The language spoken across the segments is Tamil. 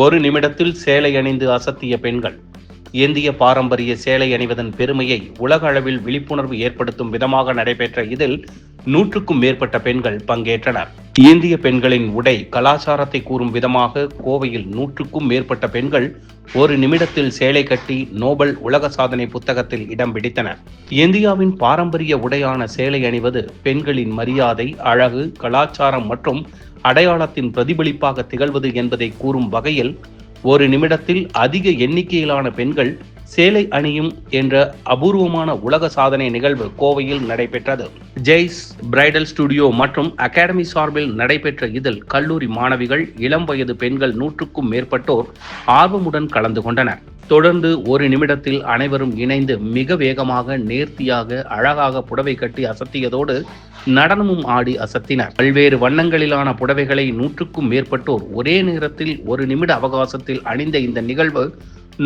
ஒரு நிமிடத்தில் சேலை அணிந்து அசத்திய பெண்கள். இந்திய பாரம்பரிய சேலை அணிவதன் பெருமையை உலக அளவில் விழிப்புணர்வு ஏற்படுத்தும் விதமாக நடைபெற்ற இதில் 100க்கும் மேற்பட்ட பெண்கள் பங்கேற்றனர். இந்திய பெண்களின் உடை கலாச்சாரத்தை கூறும் விதமாக கோவையில் 100க்கும் மேற்பட்ட பெண்கள் ஒரு நிமிடத்தில் சேலை கட்டி நோபல் உலக சாதனை புத்தகத்தில் இடம் பிடித்தனர். இந்தியாவின் பாரம்பரிய உடையான சேலை அணிவது பெண்களின் மரியாதை, அழகு, கலாச்சாரம் மற்றும் அடையாளத்தின் பிரதிபலிப்பாக திகழ்வது என்பதை கூறும் வகையில் ஒரு நிமிடத்தில் அதிக எண்ணிக்கையிலான பெண்கள் சேலை அணியும் என்ற அபூர்வமான உலக சாதனை நிகழ்வு கோவையில் நடைபெற்றது. ஜெய்ஸ் பிரைடல் ஸ்டுடியோ மற்றும் அகாடமி சார்பில் நடைபெற்ற இதில் கல்லூரி மாணவிகள், இளம் வயது பெண்கள் 100க்கும் மேற்பட்டோர் ஆர்வமுடன் கலந்து கொண்டனர். தொடர்ந்து ஒரு நிமிடத்தில் அனைவரும் இணைந்து மிக வேகமாக, நேர்த்தியாக, அழகாக புடவை கட்டி அசத்தியதோடு நடனமும் ஆடி அசத்தினர். பல்வேறு வண்ணங்களிலான புடவைகளை 100க்கும் மேற்பட்டோர் ஒரே நேரத்தில் ஒரு நிமிட அவகாசத்தில் அணிந்த இந்த நிகழ்வு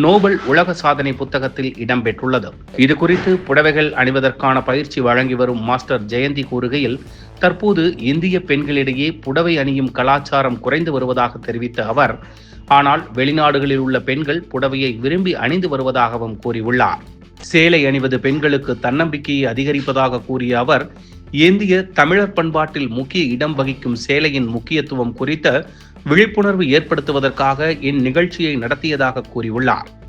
நோபல் உலக சாதனை புத்தகத்தில் இடம்பெற்றுள்ளது. இது குறித்து புடவைகள் அணிவதற்கான பயிற்சி வழங்கி வரும் மாஸ்டர் ஜெயந்தி கூறுகையில், தற்போது இந்திய பெண்களிடையே புடவை அணியும் கலாச்சாரம் குறைந்து வருவதாக தெரிவித்த அவர், ஆனால் வெளிநாடுகளில் உள்ள பெண்கள் புடவையை விரும்பி அணிந்து வருவதாகவும் கூறியுள்ளார். சேலை அணிவது பெண்களுக்கு தன்னம்பிக்கையை அதிகரிப்பதாக கூறிய அவர், இந்திய தமிழர் பண்பாட்டில் முக்கிய இடம் வகிக்கும் சேலையின் முக்கியத்துவம் குறித்த விழிப்புணர்வு ஏற்படுத்துவதற்காக இந்நிகழ்ச்சியை நடத்தியதாக கூறியுள்ளார்.